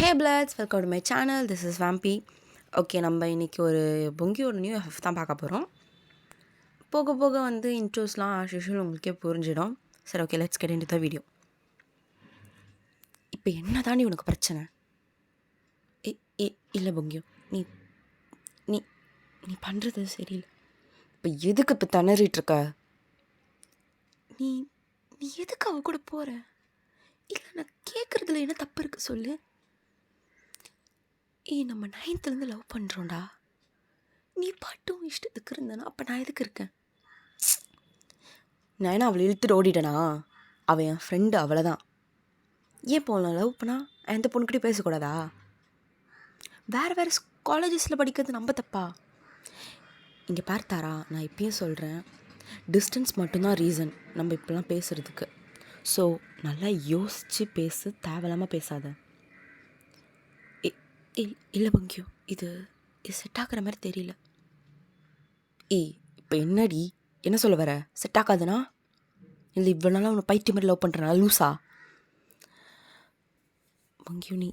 Hey bloods, welcome to my channel. This is Vambi. Okay, நம்ம இன்றைக்கி ஒரு பொங்கியோட நியூ எஃப் தான் பார்க்க போகிறோம். போக போக வந்து இன்ட்ரோஸ்லாம் ஆஸ் யூஷுவல் உங்களுக்கே புரிஞ்சிடும். சரி, okay, let's get into the video. இப்போ என்ன தாண்டி உனக்கு பிரச்சனை? இல்லை பொங்கியோ, நீ நீ நீ பண்ணுறது சரியில்லை. இப்போ எதுக்கு இப்போ திணறிட்டுருக்க? நீ நீ எதுக்கு அவ கூட போகிற? இல்லை, நான் கேட்குறதுல என்ன தப்பு இருக்குது சொல்லு. நம்ம 9th லவ் பண்ணுறோண்டா. நீ பாட்டும் இஷ்டத்துக்கு இருந்தனா அப்போ நான் எதுக்கு இருக்கேன்? நான் என்ன அவளை இழுத்துட்டு ஓடிட்டேனா? அவள் என் ஃப்ரெண்டு, அவ்வளோதான். ஏன் இப்போ நான் லவ் பண்ணால் எந்த பொண்ணுக்கிட்டே பேசக்கூடாதா? வேறு காலேஜஸில் படிக்கிறது நம்ம தப்பா? இங்கே பார்த்தாரா, நான் இப்பயும் சொல்கிறேன், டிஸ்டன்ஸ் மட்டும்தான் ரீசன் நம்ம இப்போலாம் பேசுகிறதுக்கு. ஸோ நல்லா யோசித்து பேசு, தேவையில்லாமல் பேசாத. இல்லை பங்கியோ, இது செட் ஆகிற மாதிரி தெரியல. இப்போ என்னடி, என்ன சொல்ல வர? செட் ஆகாதுன்னா இல்லை இவ்வளோ நாளாக உன்னை பைத்தியம் மாதிரி லவ் பண்ணுறனா? லூஸா? பங்கியோ, நீ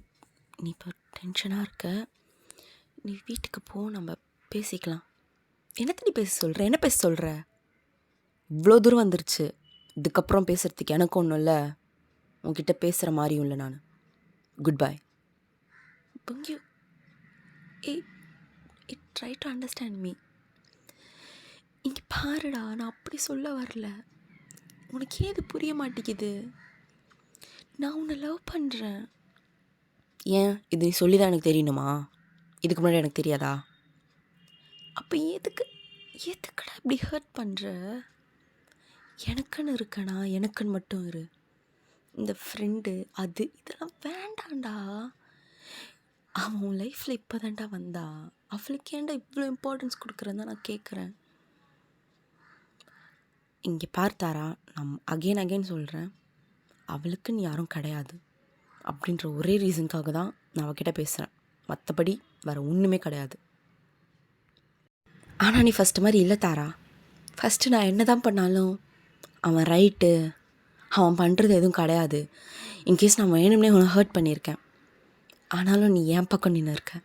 இப்போ டென்ஷனாக இருக்க. நீ வீட்டுக்கு போ, நம்ம பேசிக்கலாம். என்னத்தை நீ பேச சொல்கிற? என்ன பேச சொல்கிற? இவ்வளோ தூரம் வந்துருச்சு, இதுக்கப்புறம் பேசுகிறதுக்கு எனக்கு ஒன்றும் இல்லை, உன்கிட்ட பேசுகிற மாதிரியும் இல்லை நான். Good bye. Pongiyo, try to understand me. இங்கே பாருடா, நான் அப்படி சொல்ல வரல. உனக்கு ஏன் இது புரிய மாட்டேங்குது? நான் உன்னை லவ் பண்ணுறேன். ஏன் இது நீ சொல்லி தான் எனக்கு தெரியணுமா? இதுக்கு முன்னாடி எனக்கு தெரியாதா? அப்போ எதுக்குடா இப்படி ஹர்ட் பண்ணுற? எனக்குன்னு இருக்கணா, எனக்குன்னு மட்டும் இரு. இந்த ஃப்ரெண்டு அது இதெல்லாம் வேண்டாண்டா. அவன் உன் லைஃப்பில் இப்போ தான்டா வந்தா. அவளுக்கு ஏன்டா இவ்வளோ இம்பார்ட்டன்ஸ் கொடுக்குறேன்னு தான் நான் கேட்குறேன். இங்கே பார்த்தாரா, நான் அகெயின் சொல்கிறேன், அவளுக்குன்னு யாரும் கிடையாது அப்படின்ற ஒரே ரீசனுக்காக தான் நான் அவகிட்ட பேசுகிறேன். மற்றபடி வேறு ஒன்றுமே கிடையாது. ஆனால் நீ ஃபஸ்ட்டு மாதிரி இல்லை தாரா. ஃபஸ்ட்டு நான் என்ன தான் பண்ணாலும் அவன் ரைட்டு, அவன் பண்ணுறது எதுவும் கிடையாது. இன்கேஸ் நான் வேணும்னே உன்னை ஹர்ட் பண்ணியிருக்கேன், ஆனாலும் நீ என் பக்கம் நின்று இருக்க.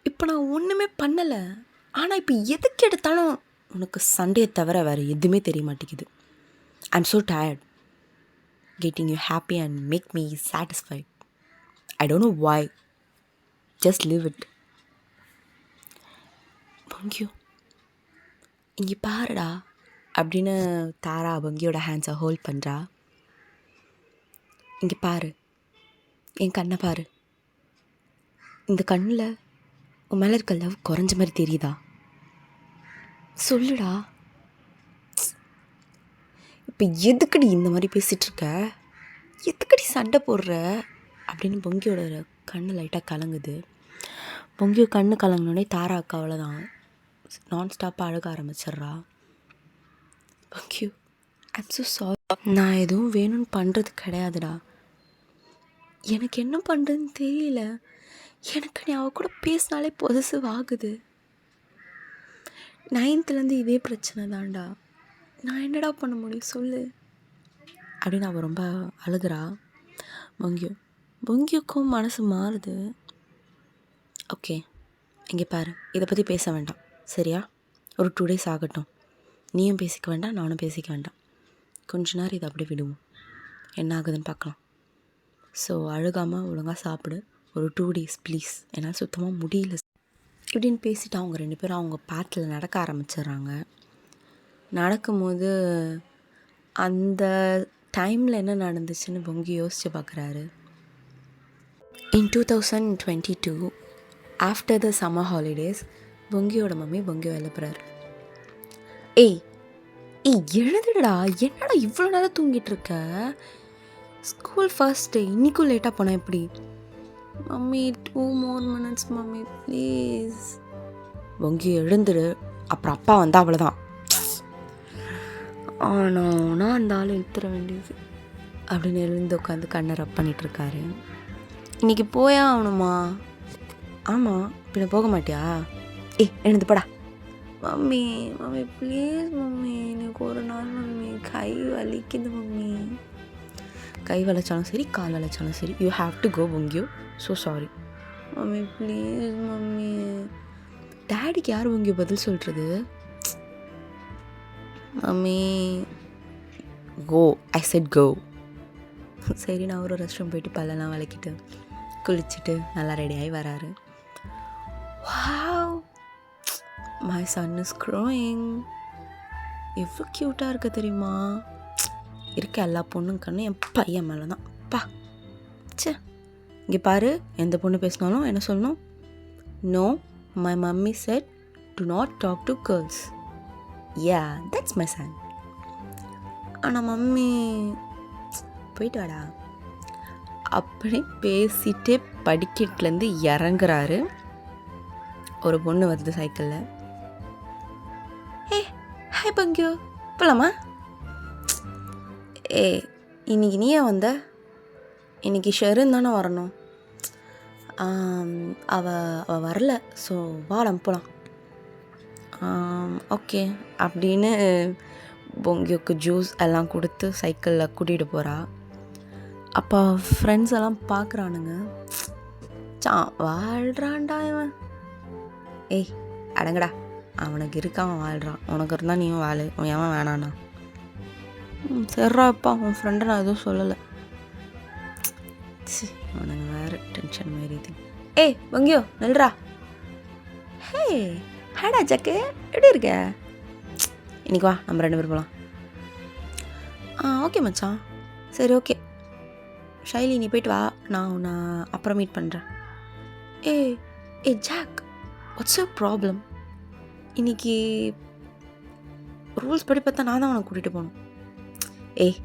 இப்போ நான் ஒன்றுமே பண்ணலை, ஆனால் இப்போ எதுக்கு எடுத்தாலும் உனக்கு சண்டையை தவிர வேறு எதுவுமே தெரிய மாட்டேங்குது. I am so tired getting you happy and make me satisfied. I don't know why. Just live it. பங்கியோ, இங்கே பாருடா அப்படின்னு தாரா பங்கியோட ஹேண்ட்ஸை ஹோல்ட் பண்ணுறா. இங்கே பாரு, என் கண்ணை பாரு. இந்த கண்ணில் உன் மேலே இருக்க லவ் குறைஞ்ச மாதிரி தெரியுதா? சொல்லுடா. இப்போ எதுக்கடி இந்த மாதிரி பேசிகிட்ருக்க? எதுக்கடி சண்டை போடுற அப்படின்னு பொங்கியோட கண்ணு லைட்டாக கலங்குது. பொங்கியோ கண்ணு கலங்கினோடனே தாரா அக்கா அவ்வளோதான் நான் ஸ்டாப்பாக அழுக ஆரம்பிச்சிட்றா. பொங்கியோ, ஐம் ஸோ சாரி. நான் எதுவும் வேணும்னு பண்ணுறது கிடையாதுடா. எனக்கு என்ன பண்ணுறதுன்னு தெரியல. எனக்கு நீ அவ கூட பேசினாலே பொசசிவ் ஆகுது. 9th இதே பிரச்சனை தான்டா. நான் என்னடா பண்ண முடியும் சொல்லு அப்படின்னு அவள் ரொம்ப அழுகிறா. பொங்கியோக்கும் மனசு மாறுது. ஓகே, இங்கே பாரு, இதை பற்றி பேச வேண்டாம் சரியா? ஒரு 2 days ஆகட்டும். நீயும் பேசிக்க வேண்டாம், நானும் பேசிக்க வேண்டாம். கொஞ்ச நேரம் இதை அப்படி விடுவோம், என்ன ஆகுதுன்னு பார்க்கலாம். ஸோ அழுகாமல் ஒழுங்காக சாப்பிடு. ஒரு 2 days ப்ளீஸ், என்னால் சுத்தமாக முடியல இப்படின்னு பேசிவிட்டு அவங்க 2 பேரும் அவங்க பாத்தில் நடக்க ஆரம்பிச்சிடுறாங்க. நடக்கும்போது அந்த டைமில் என்ன நடந்துச்சுன்னு பொங்கி யோசித்து பார்க்குறாரு. In 2022 after the summer holidays பொங்கியோட மம்மி பொங்கியோ எழுப்புறாரு. ஏய் எழுதுடா, என்னடா இவ்வளோ நேரம் தூங்கிட்டு இருக்க? ஸ்கூல் ஃபர்ஸ்ட் டே, இன்றைக்கும் லேட்டாக போனால் எப்படி? Mummy 2 more minutes mummy please. பொங்கி எழுந்துடு, அப்புறம் அப்பா வந்தால் அவ்வளோதான். ஆனால் அந்த ஆள் இழுத்துற வேண்டியது அப்படின்னு எழுந்து உட்காந்து கண்ணை ரப் பண்ணிகிட்ருக்காரு. இன்றைக்கி போயா ஆகணுமா? ஆமாம், பின்ன போக மாட்டியா? எழுந்து படா. மம்மி ப்ளீஸ் மம்மி, எனக்கு ஒரு நாள் மம்மி கை வலிக்குது மம்மி. கை வளைச்சாலும் சரி, கால் வளைச்சாலும் சரி, you have to go Pongiyo. So sorry mummy, please mummy. டேடிக்கு யார் இங்கே பதில் சொல்கிறது? Mummy go, I said go. சரி, நான் ஒரு ரெஸ்ட் ரூம் போயிட்டு பல்லெல்லாம் விளக்கிட்டு குளிச்சுட்டு நல்லா ரெடியாகி வராரு. Wow, my son is growing. எவ்வளோ க்யூட்டாக இருக்க தெரியுமா? இருக்க எல்லா பொண்ணும் கண்ணு என் பையன் மேலே தான். பா சே, இங்கே பாரு, எந்த பொண்ணு பேசினாலும் என்ன சொல்லணும்? No, my mummy said to not talk to girls. Yeah, that's my son. ஆனால் மம்மி போயிட்டு வாடா அப்படி பேசிட்டு படிக்கட்டுலேருந்து இறங்குறாரு. ஒரு பொண்ணு வருது சைக்கிளில். ஏ ஹாய் பங்கு, போலாமா? ஏ இன்னைக்கு நீயே வந்த? இன்னைக்கு ஷெருன் தானே வரணும். அவள் வரல, ஸோ வாடம் போகலாம். ஓகே அப்படின்னு பொங்கியோக்கு ஜூஸ் எல்லாம் கொடுத்து சைக்கிளில் கூட்டிகிட்டு போகிறா. அப்போ ஃப்ரெண்ட்ஸ் எல்லாம் பார்க்குறானுங்க. வாழ்கிறான்டா இவன். ஏய் அடங்கடா, அவனுக்கு இருக்கான் வாழ்கிறான், உனக்கு இருந்தால் நீயும் வாழு, எவன் வேணாண்ணா. சரிப்பா, உன் ஃப்ரெண்டை நான் எதுவும் சொல்லலை. அவனுங்க வேறு டென்ஷன் மாரி இது. ஏய் பொங்கியோ நில்றா. ஹே ஹேடா ஜக்கு, எப்படி இருக்க? இன்னைக்கு வா, நம்ம 2 பேர் போகலாம். ஓகே மச்சான், சரி ஓகே. ஷைலி நீ போயிட்டு வா, நான் உன்னை அப்புறம் மீட் பண்ணுறேன். ஏ ஜாக், வாட்ஸ் யுவர் ப்ராப்ளம்? இன்னைக்கு ரூல்ஸ் படி பார்த்தா நான் தான் உனக்கு கூட்டிகிட்டு போகணும். ஏய்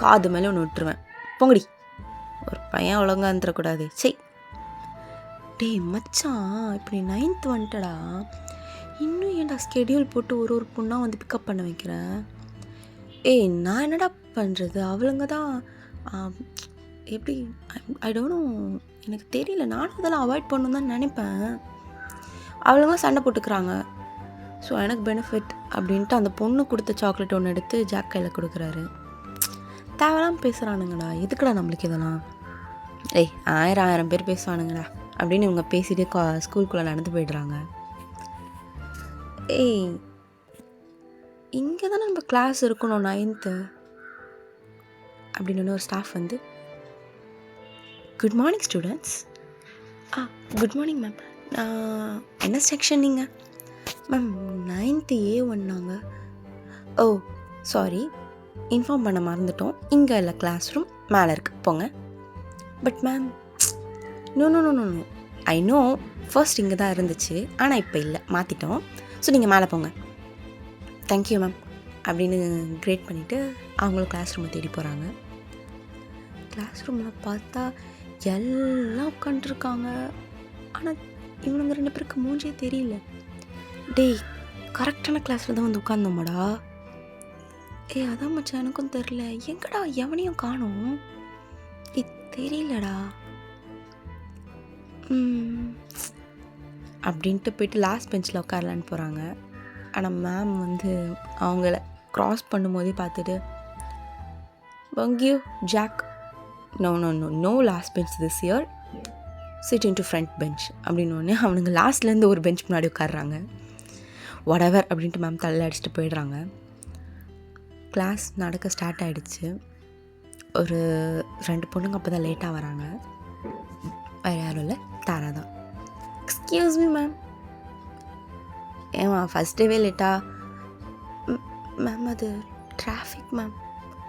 காது மேலே ஒன்று விட்டுருவேன், பொங்கடி. ஒரு பையன் ஒழுங்கா இருந்துடக்கூடாது. சரி டேய் மச்சான், இப்படி 9th வந்துட்டடா, இன்னும் ஏன்டா ஸ்கெடியூல் போட்டு ஒரு பொண்ணாக வந்து பிக்கப் பண்ண வைக்கிறேன்? ஏய் நான் என்னடா பண்ணுறது? அவளுங்க தான் எப்படி, ஐ டோன்ட் நோ, எனக்கு தெரியல. நானும் அதெல்லாம் அவாய்ட் பண்ணணும் தான் நினைப்பேன். அவளுங்க சண்டை போட்டுக்கிறாங்க, ஸோ எனக்கு பெனிஃபிட் அப்படின்ட்டு அந்த பொண்ணு கொடுத்த சாக்லேட் ஒன்று எடுத்து ஜாக் கையில் கொடுக்குறாரு. தேவைலாம் பேசுகிறானுங்கடா, எதுக்குடா நம்மளுக்கு இதெல்லாம்? ஏய் 1000 பேர் பேசுவானுங்கடா அப்படின்னு இவங்க பேசிட்டு ஸ்கூலுக்குள்ளே நடந்து போய்ட்றாங்க. ஏய் இங்கே தானே நம்ம கிளாஸ் இருக்கணும் 9th அப்படின்னு ஒரு ஸ்டாஃப் வந்து, good morning students. Good morning ma'am. என்ன செக்ஷன் நீங்கள்? மேம் 9th A1 நாங்கள். ஓ சாரி, இன்ஃபார்ம் பண்ண மறந்துட்டோம், இங்கே இல்லை, கிளாஸ் ரூம் மேலே இருக்குது, போங்க. But ma'am no no no no no, I know, first இங்கே தான் இருந்துச்சு, ஆனால் இப்போ இல்லை, மாற்றிட்டோம், ஸோ நீங்கள் மேலே போங்க. தேங்க்யூ மேம் அப்படின்னு கிரேட் பண்ணிவிட்டு அவங்களும் கிளாஸ் ரூமை தேடி போகிறாங்க. கிளாஸ் ரூமில் பார்த்தா எல்லாம் உட்காந்துருக்காங்க, ஆனால் இவனுங்க 2 பேருக்கு மூஞ்சே தெரியல. டேய் கரெக்டான கிளாஸில் தான் வந்து உட்காந்தோமாடா. அதான் மச்சான் எனக்கும் தெரில, எங்கடா எவனையும் காணோம், தெரியலடா அப்படின்ட்டு போயிட்டு லாஸ்ட் பெஞ்சில் உட்காரலான்னு போகிறாங்க. ஆனால் மேம் வந்து அவங்கள க்ராஸ் பண்ணும்போதே பார்த்துட்டு, Pongiyo Jack, no no no no last bench this year, sit in to front bench அப்படின்னு ஒன்று அவனுங்க லாஸ்ட்லேருந்து ஒரு பெஞ்ச் முன்னாடி உட்காடுறாங்க. வடவர் அப்படின்ட்டு மேம் தலையில் அடிச்சுட்டு போயிடுறாங்க. கிளாஸ் நடக்க ஸ்டார்ட் ஆகிடுச்சு. ஒரு 2 பொண்ணுங்க அப்போ தான் லேட்டாக வராங்க. வேறு யாரும் இல்லை, தாரா தான். Excuse me ma'am. ஏமா ஃபஸ்ட் டேவே லேட்டா? மேம் அது டிராஃபிக் மேம்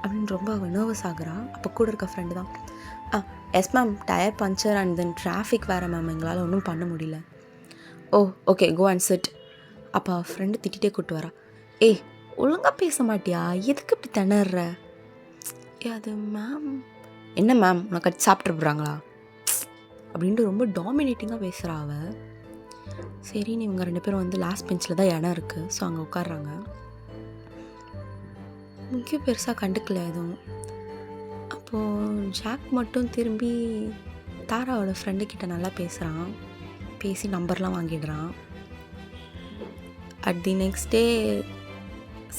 அப்படின்னு ரொம்ப நர்வஸ் ஆகுறா. அப்போ கூட இருக்க ஃப்ரெண்டு தான், yes ma'am, tyre puncture and then traffic வேறு மேம், எங்களால் ஒன்றும் பண்ண முடியல. Oh okay, go and sit. அப்போ ஃப்ரெண்டு திட்டிகிட்டே கூப்பிட்டு வரா. ஏய் ஒழுங்காக பேச மாட்டியா, எதுக்கு இப்படி திணற? அது மேம். என்ன மேம், உனக்கு அடிச்சு சாப்பிட்டு போகிறாங்களா அப்படின்ட்டு ரொம்ப டாமினேட்டிங்காக பேசுகிறா அவள். சரின்னு இவங்க 2 பேரும் வந்து லாஸ்ட் பெஞ்சில் தான் இடம் இருக்குது, ஸோ அங்கே உட்காடுறாங்க. முக்கியம் பெருசாக கண்டுக்கல எதுவும். அப்போது ஜாக் மட்டும் திரும்பி தாராவோட ஃப்ரெண்டுக்கிட்ட நல்லா பேசுகிறான், பேசி நம்பர்லாம் வாங்கிடுறான். At the next day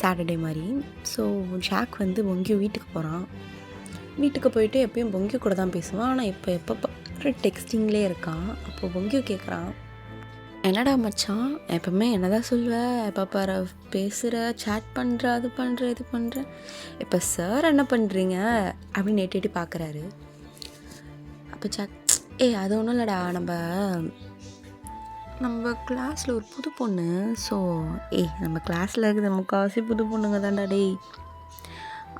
Saturday மாதிரி, ஸோ ஜாக் வந்து பொங்கியோ வீட்டுக்கு போகிறான். வீட்டுக்கு போயிட்டு எப்பயும் பொங்கியோ கூட தான் பேசுவான், ஆனால் எப்போ நேரம் டெக்ஸ்டிங்லேயே இருக்கான். அப்போ பொங்கியோ கேட்குறான், என்னடா மச்சான் எப்பவுமே என்னதான் சொல்லுவ, எப்போ பாரு பேசுகிற, சேட் பண்ணுற, அது பண்ணுற, இது பண்ணுற, இப்போ சார் என்ன பண்ணுறீங்க அப்படின்னு எட்டி பார்க்குறாரு. அப்போ அது ஒன்றும் இல்லைடா, நம்ம கிளாஸில் ஒரு புது பொண்ணு. ஸோ நம்ம கிளாஸில் இருக்கிற முக்கால்வாசி புது பொண்ணுங்க தான்டா டேய்.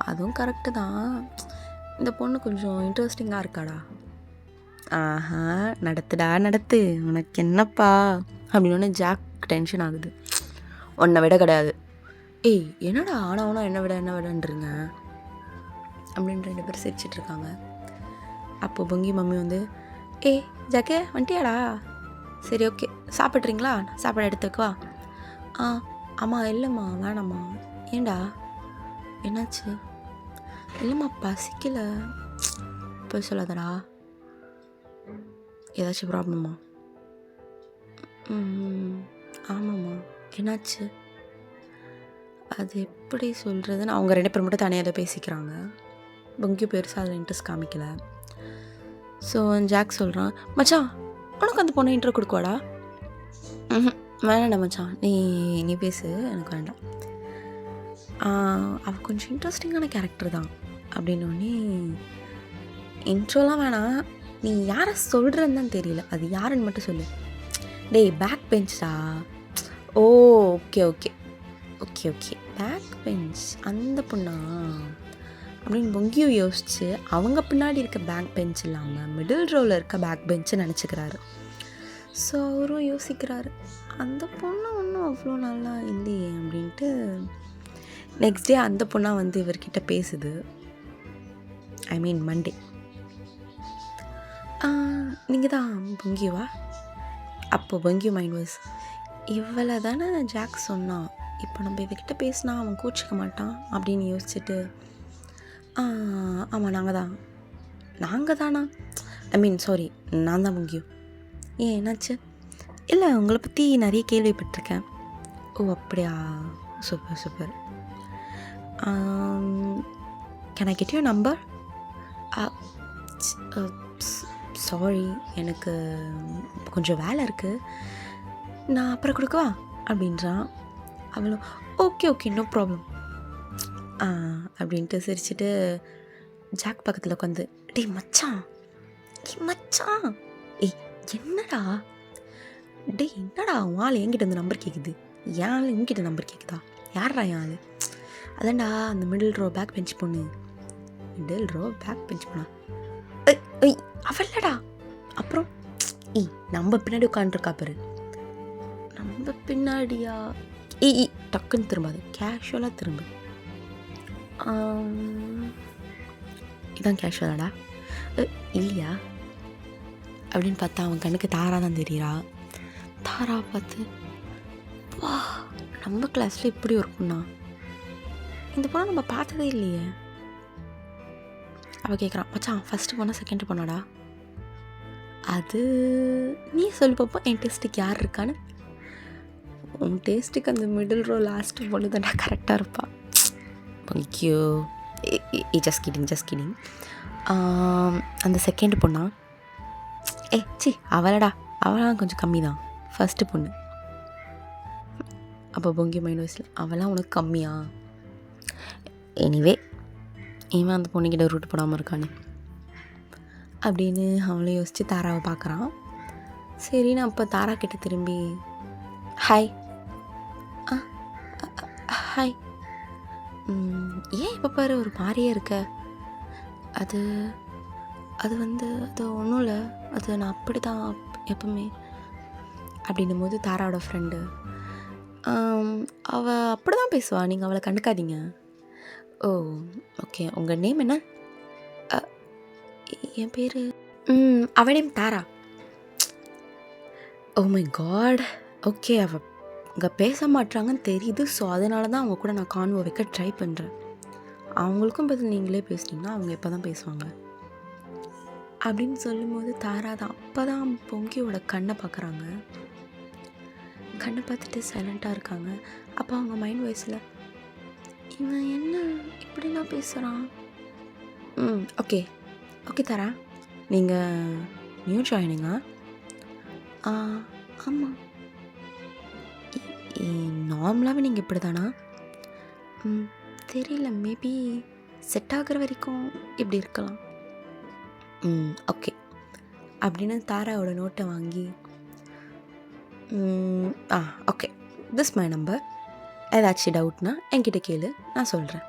அதுவும் கரெக்டு தான், இந்த பொண்ணு கொஞ்சம் இன்ட்ரெஸ்டிங்காக இருக்காடா. ஆஹா, நடத்து, உனக்கு என்னப்பா அப்படின்னு ஜாக் டென்ஷன் ஆகுது. உன்னை விட கிடையாது. என்னடா ஆனவனா என்ன விடன்றீங்க அப்படின்னு 2 பேர் சிரிச்சிட்ருக்காங்க. அப்போ பொங்கி மம்மி வந்து, ஜாக்கே வந்துட்டியாடா, சரி ஓகே சாப்பிட்றீங்களா, சாப்பாடு எடுத்துக்குவா. ஆமாம் இல்லைம்மா வேணாம்மா. ஏண்டா என்னாச்சு? இல்லைம்மா பசிக்கல. போய் சொல்லாதடா, ஏதாச்சும் ப்ராப்ளமா? ஆமாம்மா என்னாச்சு? அது எப்படி சொல்கிறதுன்னு அவங்க 2 பேர் மட்டும் தனியாக தான் பேசிக்கிறாங்க. பொங்கி பெருசாக அதில் இன்ட்ரெஸ்ட் காமிக்கலை. ஸோ ஜாக் சொல்கிறான், மச்சான் உனக்கு அந்த பொண்ணை இன்ட்ரோ கொடுக்குவாடா? வேணாண்டா மச்சான், நீ பேசு, எனக்கு வேண்டாம். அவள் கொஞ்சம் இன்ட்ரெஸ்டிங்கான கேரக்டர் தான் அப்படின்னோடனே, இன்ட்ரோலாம் வேணாம், நீ யாரை சொல்கிறன்னு தான் தெரியல, அது யாருன்னு மட்டும் சொல்லு. டேய் பேக் பெஞ்சா? ஓகே பேக் பெஞ்ச் அந்த பொண்ணா அப்படின்னு பொங்கியும் யோசிச்சு அவங்க பின்னாடி இருக்க பேக் பெஞ்ச் இல்லாமல் மிடில் ரோவில் இருக்க பேக் பெஞ்சு நினச்சிக்கிறாரு. ஸோ அவரும் யோசிக்கிறாரு, அந்த பொண்ணு ஒன்றும் அவ்வளோ நல்லா இல்லையே அப்படின்ட்டு. நெக்ஸ்ட் டே அந்த பொண்ணாக வந்து இவர்கிட்ட பேசுது. ஐ மீன் மண்டே. நீங்கள் தான் பொங்கியவா? அப்போ பொங்கியோ மைண்ட் வாய்ஸ், இவ்வளோ தானே ஜாக் சொன்னான், இப்போ நம்ம இவகிட்ட பேசினா அவன் கோச்சிக்க மாட்டான் அப்படின்னு யோசிச்சுட்டு, ஆமாம் நாங்கள் தானா, ஐ மீன் சாரி நான் தான் பொங்கியோ. என்னாச்சு? இல்லை உங்களை பற்றி நிறைய கேள்விப்பட்டிருக்கேன். அப்படியா, super. Can I get your number? Sorry எனக்கு கொஞ்சம் வேலை இருக்குது, நான் அப்புறம் கொடுக்கவா அப்படின்றான். அவளும் ஓகே நோ ப்ராப்ளம் அப்படின்ட்டு சிரிச்சுட்டு ஜாக் பக்கத்தில் உட்காந்து, டேய் மச்சான் என்னடா உன் ஆள் என்கிட்ட இந்த நம்பர் கேட்குது, என் ஆள் என்கிட்ட நம்பர் கேட்குதா? யாரா என் ஆள்? அதான்டா அந்த மிடில் ரோ பேக் பெஞ்ச் பொண்ணு. அவளடா. அப்புறம் நம்ம பின்னாடி உட்காந்துருக்கா பாரு. நம்ம பின்னாடியா? டக்குன்னு திரும்பாது, கேஷுவலாக திரும்ப. இதான் கேஷுவலாடா? இல்லையா அப்படின்னு பார்த்தா அவன் கண்ணுக்கு தாரா தான் தெரியுறா. தாரா பார்த்து, வா நம்ம கிளாஸில் இப்படி ஒரு பொண்ணா, இந்த பொண்ணை நம்ம பார்த்ததே இல்லையே. அவள் கேட்குறான், மச்சான் ஃபஸ்ட்டு பொண்ணா செகண்ட் பொண்ணாடா? அது நீ சொல்லி பார்ப்போம், என் டேஸ்ட்டுக்கு யார் இருக்கான்னு. உன் டேஸ்ட்டுக்கு அந்த மிடில் ரோ லாஸ்ட்டு பொண்ணு தான்டா கரெக்டாக இருப்பாள். தேங்க்யூ. Just kidding. அந்த செகண்ட் பொண்ணா? அவளடா, அவளாம் கொஞ்சம் கம்மி தான், ஃபஸ்ட்டு பொண்ணு. அப்போ பொங்கி மைண்ட் வாய்ஸில், அவளாம் உனக்கு கம்மியா? எனிவே இவன் அந்த பொண்ணுக்கிட்ட ரூட் போடாமல் இருக்கானே அப்படின்னு அவளை யோசித்து தாராவை பார்க்குறான். சரி நான் அப்போ தாரா கிட்ட திரும்பி, ஹாய். ஹாய். ஏன் இப்போ பாரு ஒரு மாதிரியே இருக்க? அது ஒன்றும் இல்லை, அது நான் அப்படி தான் எப்பவுமே அப்படின்னும் போது தாராவோட ஃப்ரெண்டு, அவள் அப்படி தான் பேசுவா, நீங்கள் அவளை கண்டுக்காதீங்க. ஓ ஓகே, உங்கள் நேம் என்ன? என் பேர் அவள் name Tara. Oh my God, okay. அவள் இங்கே பேச மாட்டாங்கன்னு தெரியுது, ஸோ அதனால தான் அவங்க கூட நான் கான்வோ வைக்க ட்ரை பண்ணுறேன். அவங்களுக்கும் பதில் நீங்களே பேசுனீங்கன்னா அவங்க எப்போ தான் பேசுவாங்க அப்படின்னு சொல்லும்போது தாரா தான் அப்போ தான் பொங்கியோட கண்ணை பார்க்குறாங்க. கண்ணை பார்த்துட்டு சைலண்ட்டாக இருக்காங்க. அப்போ அவங்க மைண்ட் வாய்ஸில், இவன் என்ன இப்படிலாம் பேசுகிறான்? ஓகே தாரா, நீங்கள் நியூ ஜாயினிங்கா? ஆமாம். நார்மலாகவே நீங்கள் இப்படி தானா? தெரியல, மேபி செட் ஆகுற வரைக்கும் இப்படி இருக்கலாம். ஓகே அப்படின்னு தாராவோட நோட்டை வாங்கி, ஓகே, திஸ் மை நம்பர், ஏதாச்சும் டவுட்னா என்கிட்ட கேளு, நான் சொல்கிறேன்.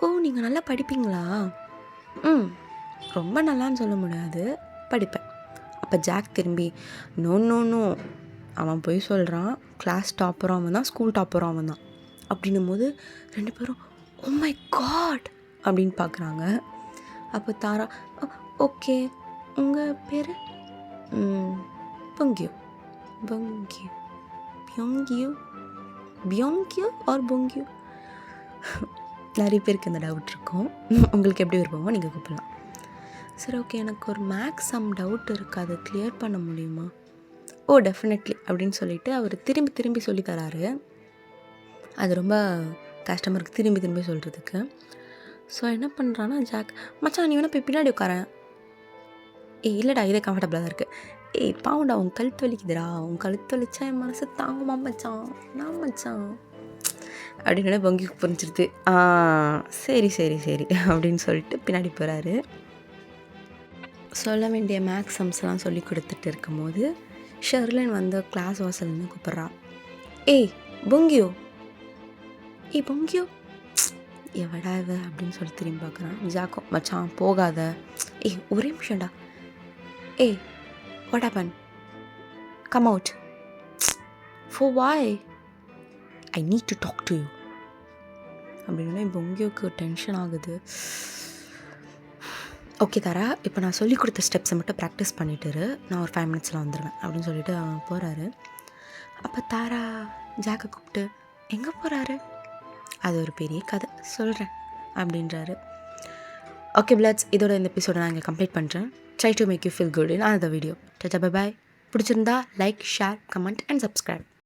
ஓ, நீங்கள் நல்லா படிப்பீங்களா? ரொம்ப நல்லான்னு சொல்ல முடியாது, படிப்பேன். அப்போ ஜாக் திரும்பி, நோ நோ நோ, அவன் போய் சொல்கிறான், கிளாஸ் டாப்பரும் அவன் தான், ஸ்கூல் டாப்பரும் அவன் தான் அப்படின்னும் போது 2 பேரும் ஓ மை காட் அப்படின்னு பார்க்குறாங்க. அப்போ தாரா, ஓகே, உங்கள் பேர்? பொங்கியூ. பொங்கியூ பியோங்கியூ பியோங்கியூ ஆர் பொங்கியூ? நிறைய பேருக்கு இந்த டவுட் இருக்கும். உங்களுக்கு எப்படி விருப்பமோ நீங்கள் கூப்பிடலாம். சரி, ஓகே, எனக்கு ஒரு மேக்ஸ் சம் டவுட் இருக்குது, அதை கிளியர் பண்ண முடியுமா? ஓ, டெஃபினெட்லி அப்படின்னு சொல்லிவிட்டு அவர் திரும்பி திரும்பி சொல்லி தராரு. அது ரொம்ப கஷ்டமாக இருக்குது திரும்பி திரும்பி சொல்கிறதுக்கு. ஸோ என்ன பண்ணுறான்னா ஜாக், மச்சான் நீ வேணா போய் பின்னாடி உட்காரேன். இல்லைடா, இதே கம்ஃபர்டபுளாக தான் இருக்குது. பாவண்டா, உன் கழுத்து வலிக்குதுடா, உன் கழுத்து வலிச்சா என் மனசு தாங்குமா மச்சான், நான் மச்சான் அப்படின்னு பொங்கி புரிஞ்சிருது. சரி சரி சரி அப்படின்னு சொல்லிட்டு பின்னாடி போகிறாரு. சொல்ல வேண்டிய மேக்ஸ் சம்ஸ்லாம் சொல்லி கொடுத்துட்டு இருக்கும்போது ஷெர்லின் வந்து கிளாஸ் வாசல்னு கூப்பிட்றா. பொங்கியோ, பொங்கியோ, எவடா இவ அப்படின்னு சொல்லி திரும்பி பார்க்குறான். ஜாக்கோ, மச்சான் போகாத. ஒரே நிமிஷம்டா. What happen? Come out. For why? I need to talk to you அப்படின்னா பொங்கியோக்கு டென்ஷன் ஆகுது. ஓகே தாரா, இப்போ நான் சொல்லி கொடுத்த ஸ்டெப்ஸை மட்டும் ப்ராக்டிஸ் பண்ணிட்டுரு, நான் ஒரு 5 மினிட்ஸில் வந்துடுவேன் அப்படின்னு சொல்லிட்டு அவன் போகிறாரு. அப்போ தாரா ஜாக்கை கூப்பிட்டு, எங்கே போகிறாரு? அது ஒரு பெரிய கதை சொல்கிறேன் அப்படின்றாரு. ஓகே பிளட்ஸ், இதோட இந்த எபிசோடை நான் இங்கே கம்ப்ளீட் பண்ணுறேன். Try to make you feel good in another video. Tata, bye bye. பிடிச்சிருந்தா like, share, comment and subscribe.